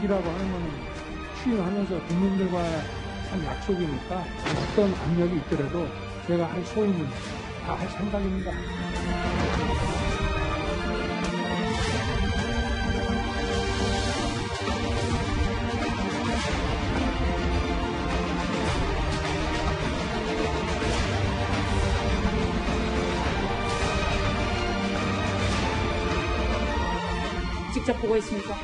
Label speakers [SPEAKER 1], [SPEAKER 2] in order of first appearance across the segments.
[SPEAKER 1] 임기라고 하는 거는 취임하면서 국민들과의 한 약속이니까 어떤 압력이 있더라도 제가 할 소임은 다 할 생각입니다.
[SPEAKER 2] 직접 보고 있습니까?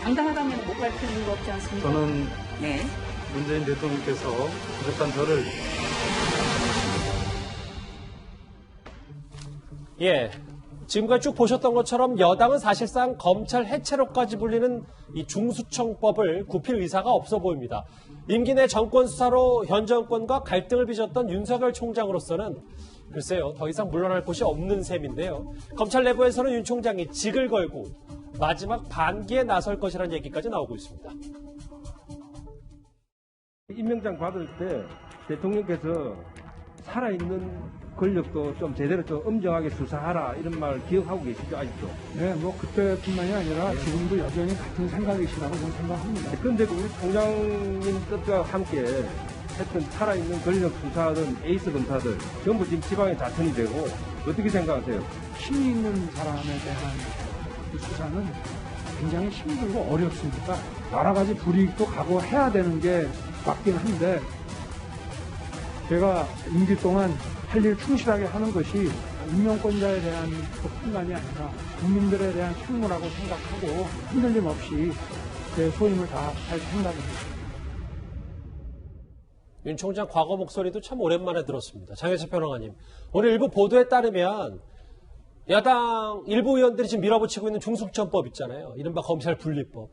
[SPEAKER 2] 당당하다면 못 밝히는 거 없지 않습니까?
[SPEAKER 3] 저는
[SPEAKER 2] 네.
[SPEAKER 3] 문재인 대통령께서 부족한 저를
[SPEAKER 4] 예. 지금까지 쭉 보셨던 것처럼 여당은 사실상 검찰 해체로까지 불리는 이 중수청법을 굽힐 의사가 없어 보입니다. 임기 내 정권 수사로 현 정권과 갈등을 빚었던 윤석열 총장으로서는 글쎄요, 더 이상 물러날 곳이 없는 셈인데요. 검찰 내부에서는 윤 총장이 직을 걸고 마지막 반기에 나설 것이라는 얘기까지 나오고 있습니다.
[SPEAKER 5] 임명장 받을 때 대통령께서 살아있는 권력도 좀 제대로 좀 엄정하게 수사하라 이런 말 기억하고 계시죠? 아직도?
[SPEAKER 1] 네, 뭐 그때뿐만이 아니라 지금도 여전히 같은 생각이시라고 저는 생각합니다.
[SPEAKER 5] 그런데 우리 총장님 뜻과 함께 했던 살아있는 권력 수사든 에이스 검사들 전부 지금 지방에 자천이 되고 어떻게 생각하세요?
[SPEAKER 1] 힘이 있는 사람에 대한 그 수사는 굉장히 힘들고 어렵습니다. 여러 가지 불이익도 각오해야 되는 게 맞긴 한데 제가 임기 동안 할 일 충실하게 하는 것이 임명권자에 대한 것뿐만이 아니라 국민들에 대한 책무라고 생각하고 흔들림 없이 제 소임을 다할 생각입니다.
[SPEAKER 4] 윤 총장 과거 목소리도 참 오랜만에 들었습니다. 장혜철 평론가님, 오늘 일부 보도에 따르면 야당 일부 의원들이 지금 밀어붙이고 있는 중수청법 있잖아요. 이른바 검찰 분리법.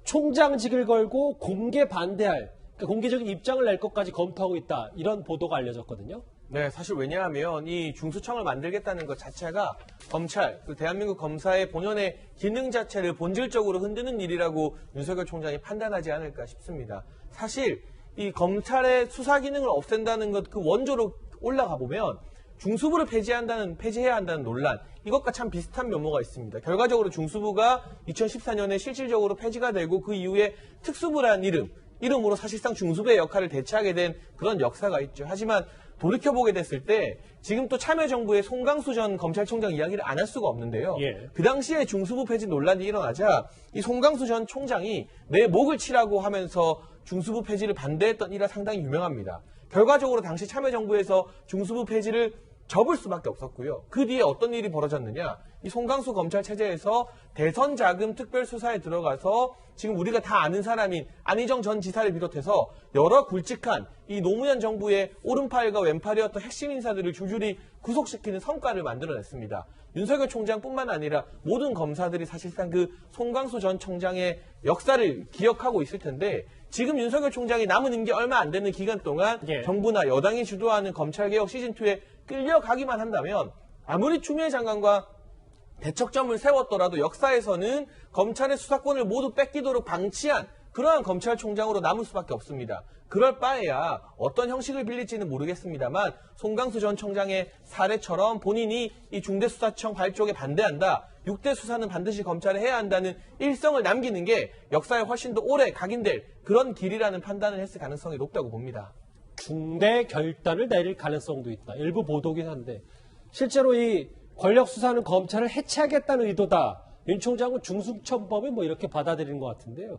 [SPEAKER 4] 총장직을 걸고 공개 반대할, 그러니까 공개적인 입장을 낼 것까지 검토하고 있다. 이런 보도가 알려졌거든요.
[SPEAKER 6] 네, 사실 왜냐하면 이 중수청을 만들겠다는 것 자체가 검찰, 그 대한민국 검사의 본연의 기능 자체를 본질적으로 흔드는 일이라고 윤석열 총장이 판단하지 않을까 싶습니다. 사실 이 검찰의 수사 기능을 없앤다는 것 그 원조로 올라가 보면 중수부를 폐지해야 한다는 논란, 이것과 참 비슷한 면모가 있습니다. 결과적으로 중수부가 2014년에 실질적으로 폐지가 되고 그 이후에 특수부라는 이름으로 사실상 중수부의 역할을 대체하게 된 그런 역사가 있죠. 하지만 돌이켜보게 됐을 때 지금 또 참여정부의 송강수 전 검찰총장 이야기를 안 할 수가 없는데요.
[SPEAKER 4] 예.
[SPEAKER 6] 그 당시에 중수부 폐지 논란이 일어나자 이 송강수 전 총장이 내 목을 치라고 하면서 중수부 폐지를 반대했던 일화 상당히 유명합니다. 결과적으로 당시 참여정부에서 중수부 폐지를 접을 수밖에 없었고요. 그 뒤에 어떤 일이 벌어졌느냐. 이 송강수 검찰 체제에서 대선 자금 특별수사에 들어가서 지금 우리가 다 아는 사람인 안희정 전 지사를 비롯해서 여러 굵직한 이 노무현 정부의 오른팔과 왼팔이었던 핵심 인사들을 줄줄이 구속시키는 성과를 만들어냈습니다. 윤석열 총장뿐만 아니라 모든 검사들이 사실상 그 송강수 전 총장의 역사를 기억하고 있을 텐데 지금 윤석열 총장이 남은 임기 얼마 안 되는 기간 동안 정부나 여당이 주도하는 검찰개혁 시즌2에 끌려가기만 한다면 아무리 추미애 장관과 대척점을 세웠더라도 역사에서는 검찰의 수사권을 모두 뺏기도록 방치한 그러한 검찰총장으로 남을 수밖에 없습니다. 그럴 바에야 어떤 형식을 빌릴지는 모르겠습니다만 송강수 전 총장의 사례처럼 본인이 이 중대수사청 발족에 반대한다. 6대 수사는 반드시 검찰에 해야 한다는 일성을 남기는 게 역사에 훨씬 더 오래 각인될 그런 길이라는 판단을 했을 가능성이 높다고 봅니다.
[SPEAKER 4] 중대 결단을 내릴 가능성도 있다. 일부 보도긴 한데 실제로 이 권력 수사는 검찰을 해체하겠다는 의도다. 윤 총장은 중수청법을 뭐 이렇게 받아들이는 것 같은데요.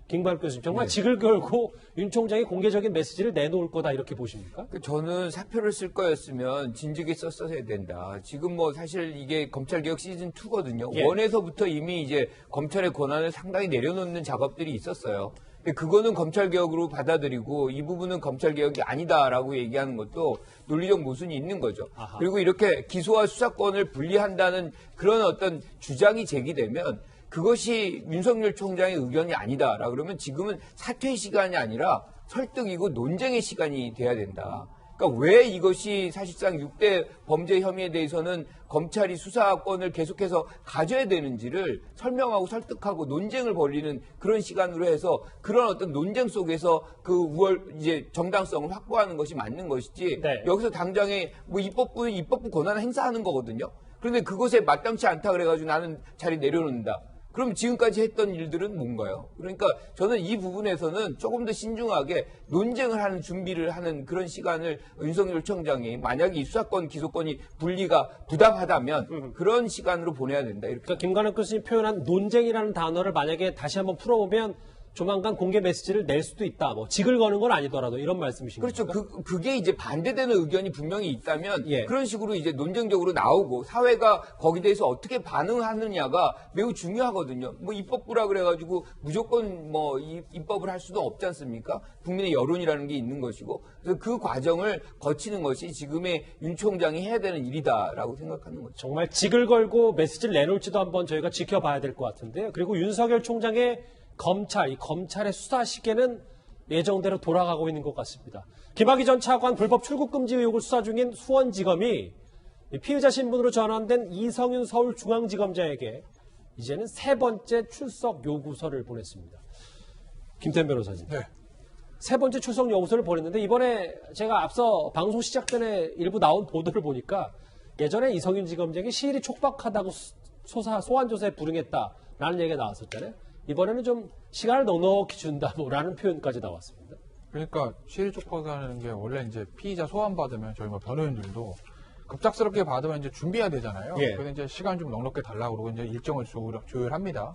[SPEAKER 4] 김관욱 교수님, 정말 직을 걸고 윤 총장이 공개적인 메시지를 내놓을 거다 이렇게 보십니까?
[SPEAKER 7] 저는 사표를 쓸 거였으면 진즉에 썼어야 된다. 지금 뭐 사실 이게 검찰개혁 시즌2거든요.
[SPEAKER 4] 예.
[SPEAKER 7] 1에서부터 이미 이제 검찰의 권한을 상당히 내려놓는 작업들이 있었어요. 그거는 검찰개혁으로 받아들이고 이 부분은 검찰개혁이 아니다라고 얘기하는 것도 논리적 모순이 있는 거죠.
[SPEAKER 4] 아하.
[SPEAKER 7] 그리고 이렇게 기소와 수사권을 분리한다는 그런 어떤 주장이 제기되면 그것이 윤석열 총장의 의견이 아니다라 그러면 지금은 사퇴의 시간이 아니라 설득이고 논쟁의 시간이 돼야 된다. 그러니까 왜 이것이 사실상 6대 범죄 혐의에 대해서는 검찰이 수사권을 계속해서 가져야 되는지를 설명하고 설득하고 논쟁을 벌이는 그런 시간으로 해서 그런 어떤 논쟁 속에서 그 이제 정당성을 확보하는 것이 맞는 것이지
[SPEAKER 4] 네.
[SPEAKER 7] 여기서 당장에 뭐 입법부 권한을 행사하는 거거든요. 그런데 그것에 마땅치 않다 그래가지고 나는 자리 내려놓는다. 그럼 지금까지 했던 일들은 뭔가요? 그러니까 저는 이 부분에서는 조금 더 신중하게 논쟁을 하는 준비를 하는 그런 시간을 윤석열 총장이 만약에 이 수사권 기소권이 분리가 부당하다면 그런 시간으로 보내야 된다. 이렇게.
[SPEAKER 4] 그러니까 김관영 교수님 표현한 논쟁이라는 단어를 만약에 다시 한번 풀어보면 조만간 공개 메시지를 낼 수도 있다. 뭐 직을 거는 건 아니더라도 이런 말씀이신
[SPEAKER 7] 그렇죠.
[SPEAKER 4] 겁니까?
[SPEAKER 7] 그게 이제 반대되는 의견이 분명히 있다면
[SPEAKER 4] 예.
[SPEAKER 7] 그런 식으로 이제 논쟁적으로 나오고 사회가 거기에 대해서 어떻게 반응하느냐가 매우 중요하거든요. 뭐 입법부라 그래가지고 무조건 뭐 입법을 할 수도 없지 않습니까? 국민의 여론이라는 게 있는 것이고 그래서 그 과정을 거치는 것이 지금의 윤 총장이 해야 되는 일이다라고 생각하는 거죠.
[SPEAKER 4] 정말 직을 걸고 메시지를 내놓을지도 한번 저희가 지켜봐야 될 것 같은데요. 그리고 윤석열 총장의 검찰, 이 검찰의 수사 시계는 예정대로 돌아가고 있는 것 같습니다. 김학의 전 차관 불법 출국 금지 의혹을 수사 중인 수원지검이 피의자 신분으로 전환된 이성윤 서울중앙지검장에게 이제는 3번째 출석 요구서를 보냈습니다. 김태현 변호사님.
[SPEAKER 8] 네.
[SPEAKER 4] 3번째 출석 요구서를 보냈는데 이번에 제가 앞서 방송 시작 전에 일부 나온 보도를 보니까 예전에 이성윤 지검장이 시일이 촉박하다고 소환조사에 불응했다라는 얘기가 나왔었잖아요. 이번에는 좀 시간을 넉넉히 준다 뭐라는 표현까지 나왔습니다.
[SPEAKER 8] 그러니까 시일 촉박하는 게 원래 이제 피의자 소환 받으면 저희 뭐 변호인들도 급작스럽게 받으면 이제 준비해야 되잖아요.
[SPEAKER 4] 예.
[SPEAKER 8] 그래서 이제 시간 좀 넉넉히 달라고 그러고 이제 일정을 조율합니다.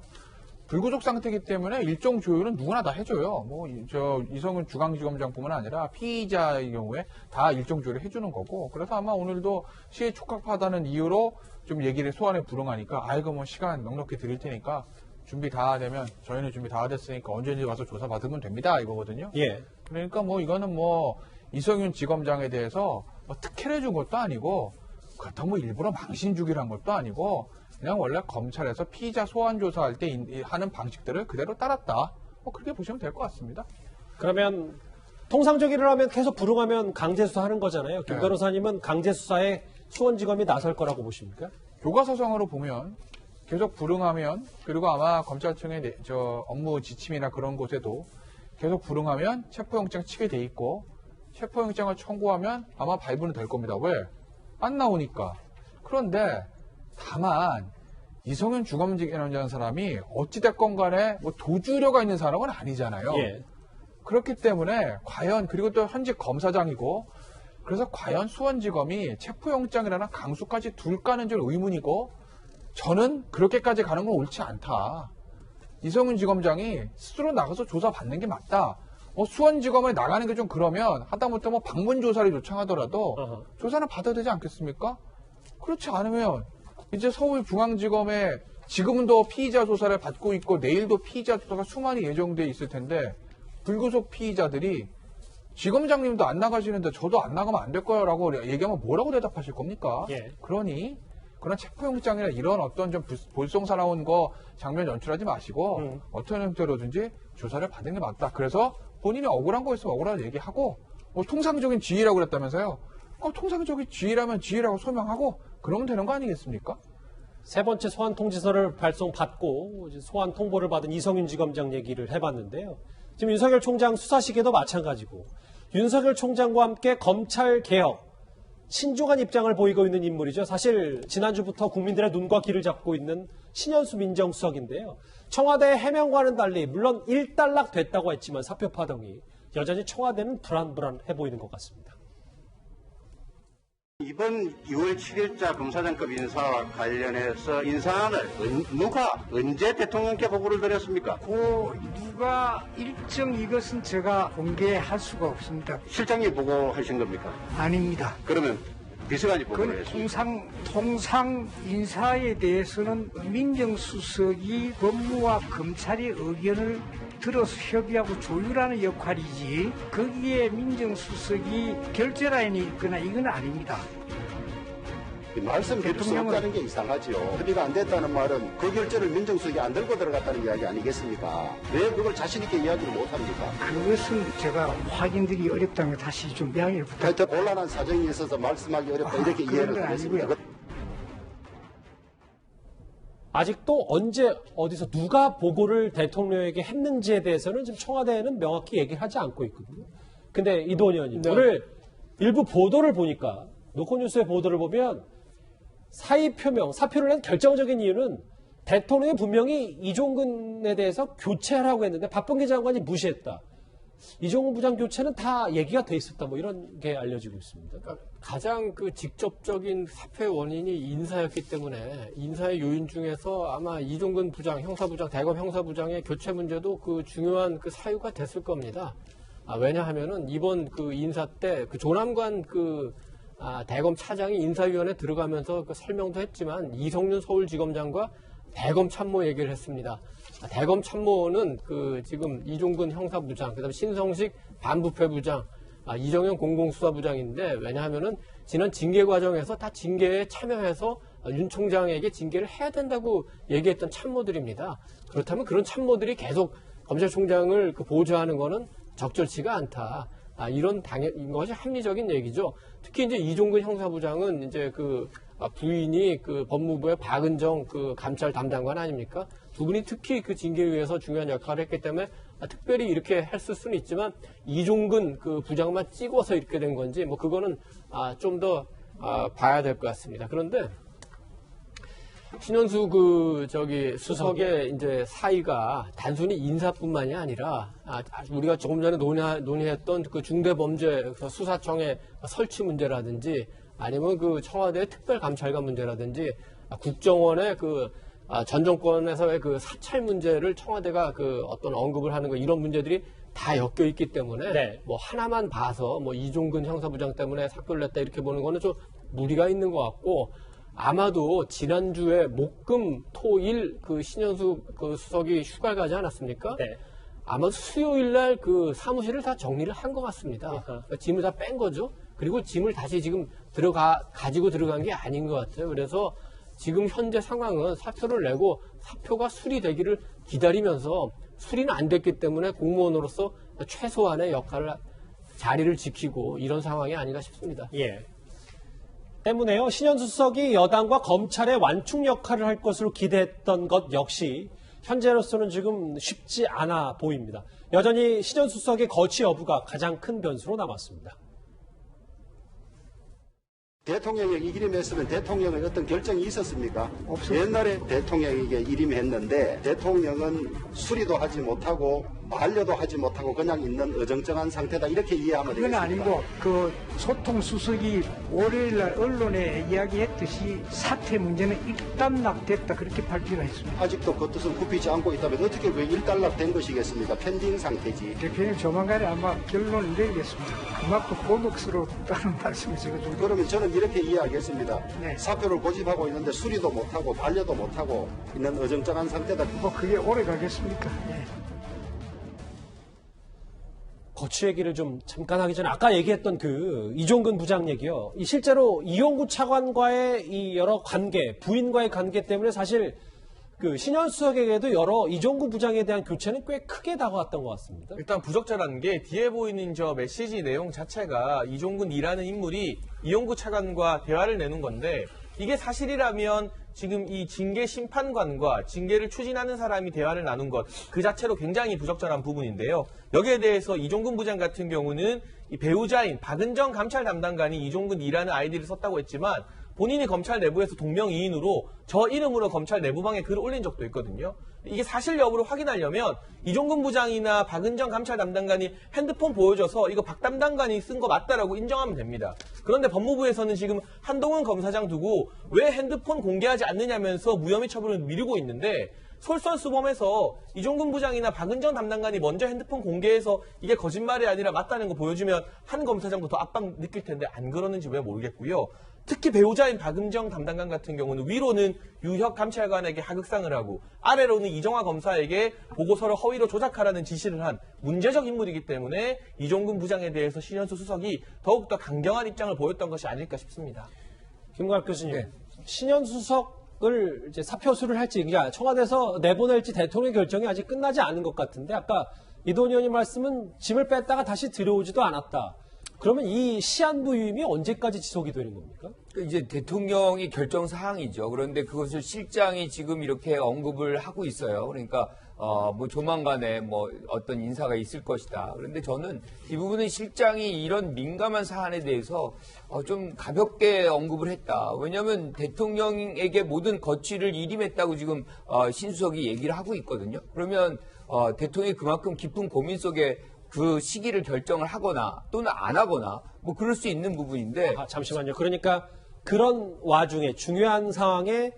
[SPEAKER 8] 불구속 상태이기 때문에 일정 조율은 누구나 다 해줘요. 뭐 저 이성윤 중앙지검장뿐만 아니라 피의자의 경우에 다 일정 조율을 해주는 거고. 그래서 아마 오늘도 시일 촉박하다는 이유로 좀 얘기를 소환에 불응하니까 아이고 뭐 시간 넉넉히 드릴 테니까. 준비 다 되면 저희는 준비 다 됐으니까 언제든지 와서 조사 받으면 됩니다 이거거든요.
[SPEAKER 4] 예.
[SPEAKER 8] 그러니까 뭐 이거는 뭐 이성윤 지검장에 대해서 뭐 특혜를 준 것도 아니고 그렇다고 뭐 일부러 망신 주기를 한 것도 아니고 그냥 원래 검찰에서 피의자 소환 조사할 때 하는 방식들을 그대로 따랐다. 뭐 그렇게 보시면 될 것 같습니다.
[SPEAKER 4] 그러면 통상적으로 하면 계속 불응하면 강제 수사하는 거잖아요. 김
[SPEAKER 8] 네.
[SPEAKER 4] 변호사님은 강제 수사에 수원지검이 나설 거라고 보십니까?
[SPEAKER 8] 교과서상으로 보면 계속 불응하면 그리고 아마 검찰청의 업무 지침이나 그런 곳에도 계속 불응하면 체포영장 치게 돼 있고 체포영장을 청구하면 아마 발부는 될 겁니다. 왜? 안 나오니까. 그런데 다만 이성윤 주검장이라는 사람이 어찌됐건 간에 뭐 도주려가 있는 사람은 아니잖아요.
[SPEAKER 4] 예.
[SPEAKER 8] 그렇기 때문에 과연 그리고 또 현직 검사장이고 그래서 과연 수원지검이 체포영장이라는 강수까지 둘까는 좀 의문이고 저는 그렇게까지 가는 건 옳지 않다. 이성윤 지검장이 스스로 나가서 조사받는 게 맞다. 수원지검에 나가는 게 좀 그러면 하다못해 뭐 방문조사를 요청하더라도 조사는 받아야 되지 않겠습니까? 그렇지 않으면 이제 서울중앙지검에 지금은 더 피의자 조사를 받고 있고 내일도 피의자 조사가 수많이 예정돼 있을 텐데 불구속 피의자들이 지검장님도 안 나가시는데 저도 안 나가면 안 될 거라고 얘기하면 뭐라고 대답하실 겁니까?
[SPEAKER 4] 예.
[SPEAKER 8] 그러니 그런 체포영장이나 이런 어떤 좀 볼썽사나운 거 장면 연출하지 마시고 어떤 형태로든지 조사를 받는 게 맞다. 그래서 본인이 억울한 거 있으면 억울하다고 얘기하고 뭐 통상적인 지위라고 그랬다면서요. 통상적인 지위라면 지위라고 소명하고 그러면 되는 거 아니겠습니까?
[SPEAKER 4] 3번째 소환 통지서를 발송받고 이제 소환 통보를 받은 이성윤 지검장 얘기를 해봤는데요. 지금 윤석열 총장 수사 시기도 마찬가지고 윤석열 총장과 함께 검찰 개혁 신중한 입장을 보이고 있는 인물이죠. 사실 지난주부터 국민들의 눈과 귀를 잡고 있는 신현수 민정수석인데요. 청와대의 해명과는 달리 물론 일단락 됐다고 했지만 사표 파동이 여전히 청와대는 불안불안해 보이는 것 같습니다.
[SPEAKER 9] 이번 6월 7일자 검사장급 인사와 관련해서 인사안을 누가 언제 대통령께 보고를 드렸습니까?
[SPEAKER 1] 누가 일정 이것은 제가 공개할 수가 없습니다.
[SPEAKER 9] 실장님이 보고하신 겁니까?
[SPEAKER 1] 아닙니다.
[SPEAKER 9] 그러면 비서관이 보고를
[SPEAKER 1] 그건
[SPEAKER 9] 했습니다.
[SPEAKER 1] 통상 인사에 대해서는 민정수석이 법무와 검찰의 의견을 들어서 협의하고 조율하는 역할이지 거기에 민정수석이 결재라인이 있거나 이건 아닙니다.
[SPEAKER 9] 말씀 드릴 수 없다는 게 이상하지요. 협의가 안 됐다는 말은 그 결재를 민정수석이 안 들고 들어갔다는 이야기 아니겠습니까? 왜 그걸 자신 있게 이야기를 못합니까?
[SPEAKER 1] 그것은 제가 확인드리기 어렵다는 걸 다시 좀 양해를 부탁드립니다.
[SPEAKER 9] 하여튼 곤란한 사정이 있어서 말씀하기 어렵다 이렇게 이해를 하겠습니다.
[SPEAKER 4] 아직도 언제 어디서 누가 보고를 대통령에게 했는지에 대해서는 지금 청와대는 명확히 얘기를 하지 않고 있거든요. 근데 이도원 의원님 오늘 일부 보도를 보니까 노컷뉴스의 보도를 보면 사의 표명, 사표를 낸 결정적인 이유는 대통령이 분명히 이종근에 대해서 교체하라고 했는데 박범계 장관이 무시했다. 이종근 부장 교체는 다 얘기가 돼 있었다. 뭐 이런 게 알려지고 있습니다.
[SPEAKER 10] 그러니까 가장 그 직접적인 사퇴 원인이 인사였기 때문에 인사의 요인 중에서 아마 이종근 부장, 형사부장, 대검 형사부장의 교체 문제도 그 중요한 그 사유가 됐을 겁니다. 왜냐하면은 이번 그 인사 때 그 조남관 대검 차장이 인사위원회 들어가면서 그 설명도 했지만 이성윤 서울지검장과 대검 참모 얘기를 했습니다. 대검 참모는 그 지금 이종근 형사부장, 그다음에 신성식 반부패부장, 이정현 공공수사부장인데 왜냐하면은 지난 징계 과정에서 다 징계에 참여해서 윤 총장에게 징계를 해야 된다고 얘기했던 참모들입니다. 그렇다면 그런 참모들이 계속 검찰총장을 보좌하는 거는 적절치가 않다. 이런 것이 합리적인 얘기죠. 특히 이제 이종근 형사부장은 이제 부인이 법무부의 박은정 감찰 담당관 아닙니까? 두 분이 특히 징계위에서 중요한 역할을 했기 때문에 특별히 이렇게 했을 수는 있지만 이종근 부장만 찍어서 이렇게 된 건지 뭐 그거는 좀 더 봐야 될 것 같습니다. 그런데 신현수 수석의 이제 사의가 단순히 인사뿐만이 아니라 우리가 조금 전에 논의했던 중대범죄 수사청의 설치 문제라든지 아니면 청와대 특별감찰관 문제라든지 국정원의 전 정권에서의 사찰 문제를 청와대가 어떤 언급을 하는 거 이런 문제들이 다 엮여 있기 때문에
[SPEAKER 4] 네.
[SPEAKER 10] 뭐 하나만 봐서 뭐 이종근 형사부장 때문에 사표를 냈다 이렇게 보는 거는 좀 무리가 있는 것 같고 아마도 지난주에 목금 토일 신현수 수석이 휴가를 가지 않았습니까?
[SPEAKER 4] 네.
[SPEAKER 10] 아마 수요일 날 사무실을 다 정리를 한 것 같습니다. 그러니까 짐을 다 뺀 거죠. 그리고 짐을 다시 지금 가지고 들어간 게 아닌 것 같아요. 그래서 지금 현재 상황은 사표를 내고 사표가 수리되기를 기다리면서 수리는 안 됐기 때문에 공무원으로서 최소한의 자리를 지키고 이런 상황이 아닌가 싶습니다.
[SPEAKER 4] 예. 때문에요. 신현수 수석이 여당과 검찰의 완충 역할을 할 것으로 기대했던 것 역시 현재로서는 지금 쉽지 않아 보입니다. 여전히 신현수 수석의 거취 여부가 가장 큰 변수로 남았습니다.
[SPEAKER 9] 대통령에게 일임했으면 대통령의 어떤 결정이 있었습니까?
[SPEAKER 1] 없습니다.
[SPEAKER 9] 옛날에 대통령에게 일임했는데 대통령은 수리도 하지 못하고 반려도 하지 못하고 그냥 있는 어정쩡한 상태다 이렇게 이해하면
[SPEAKER 1] 그건
[SPEAKER 9] 되겠습니까?
[SPEAKER 1] 아니고 소통수석이 월요일날 언론에 이야기했듯이 사퇴 문제는 일단락됐다 그렇게 발표를 했습니다.
[SPEAKER 9] 아직도 그 뜻은 굽히지 않고 있다면 어떻게 그 일단락된 것이겠습니까? 펜딩 상태지.
[SPEAKER 1] 대표님 조만간에 아마 결론을 내리겠습니다. 그만큼 곤혹스럽다는 말씀을 제가 좀
[SPEAKER 9] 그러면 저는 이렇게 이해하겠습니다.
[SPEAKER 1] 네.
[SPEAKER 9] 사표를 고집하고 있는데 수리도 못하고 반려도 못하고 있는 어정쩡한 상태다.
[SPEAKER 1] 뭐 그게 오래 가겠습니까? 예.
[SPEAKER 4] 거취 얘기를 좀 잠깐 하기 전에 아까 얘기했던 이종근 부장 얘기요. 실제로 이용구 차관과의 이 여러 관계, 부인과의 관계 때문에 사실 신현수 수석에게도 여러 이종구 부장에 대한 교체는 꽤 크게 다가왔던 것 같습니다.
[SPEAKER 6] 일단 부적절한 게 뒤에 보이는 저 메시지 내용 자체가 이종근이라는 인물이 이용구 차관과 대화를 내는 건데 이게 사실이라면 지금 이 징계 심판관과 징계를 추진하는 사람이 대화를 나눈 것 그 자체로 굉장히 부적절한 부분인데요. 여기에 대해서 이종근 부장 같은 경우는 이 배우자인 박은정 감찰 담당관이 이종근이라는 아이디를 썼다고 했지만 본인이 검찰 내부에서 동명이인으로 저 이름으로 검찰 내부방에 글을 올린 적도 있거든요. 이게 사실 여부를 확인하려면 이종근 부장이나 박은정 감찰 담당관이 핸드폰 보여줘서 이거 박 담당관이 쓴 거 맞다라고 인정하면 됩니다. 그런데 법무부에서는 지금 한동훈 검사장 두고 왜 핸드폰 공개하지 않느냐면서 무혐의 처분을 미루고 있는데 솔선수범해서 이종근 부장이나 박은정 담당관이 먼저 핸드폰 공개해서 이게 거짓말이 아니라 맞다는 거 보여주면 한 검사장도 더 압박 느낄 텐데 안 그러는지 왜 모르겠고요. 특히 배우자인 박은정 담당관 같은 경우는 위로는 유혁 감찰관에게 하극상을 하고 아래로는 이정화 검사에게 보고서를 허위로 조작하라는 지시를 한 문제적 인물이기 때문에 이종근 부장에 대해서 신현수 수석이 더욱더 강경한 입장을 보였던 것이 아닐까 싶습니다.
[SPEAKER 4] 김광학 교수님, 신현수 수석을 이제 사표수를 할지, 그러니까 청와대에서 내보낼지 대통령 결정이 아직 끝나지 않은 것 같은데 아까 이도원 의원님 말씀은 짐을 뺐다가 다시 들여오지도 않았다. 그러면 이 시한부 유임이 언제까지 지속이 되는 겁니까?
[SPEAKER 7] 이제 대통령이 결정 사항이죠. 그런데 그것을 실장이 지금 이렇게 언급을 하고 있어요. 그러니까 뭐 조만간에 뭐 어떤 인사가 있을 것이다. 그런데 저는 이 부분은 실장이 이런 민감한 사안에 대해서 좀 가볍게 언급을 했다. 왜냐하면 대통령에게 모든 거취를 일임했다고 지금 신수석이 얘기를 하고 있거든요. 그러면 대통령이 그만큼 깊은 고민 속에 그 시기를 결정을 하거나 또는 안 하거나 뭐 그럴 수 있는 부분인데.
[SPEAKER 4] 잠시만요. 그러니까 그런 와중에 중요한 상황에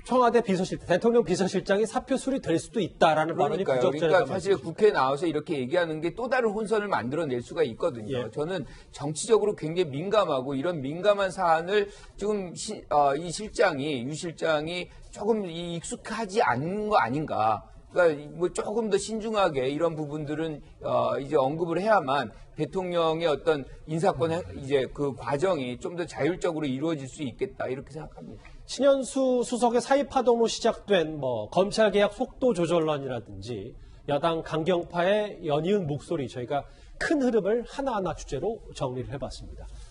[SPEAKER 4] 청와대 비서실장, 대통령 비서실장이 사표 수리될 수도 있다라는 발언이 부적절하다.
[SPEAKER 7] 그러니까 사실 국회에 나와서 이렇게 얘기하는 게 또 다른 혼선을 만들어낼 수가 있거든요.
[SPEAKER 4] 예.
[SPEAKER 7] 저는 정치적으로 굉장히 민감하고 이런 민감한 사안을 지금 이 실장이, 유 실장이 조금 익숙하지 않은 거 아닌가. 그러니까 뭐 조금 더 신중하게 이런 부분들은 이제 언급을 해야만 대통령의 어떤 인사권 이제 그 과정이 좀 더 자율적으로 이루어질 수 있겠다 이렇게 생각합니다.
[SPEAKER 4] 신현수 수석의 사의파동으로 시작된 뭐 검찰개혁 속도 조절론이라든지 여당 강경파의 연이은 목소리 저희가 큰 흐름을 하나하나 주제로 정리를 해봤습니다.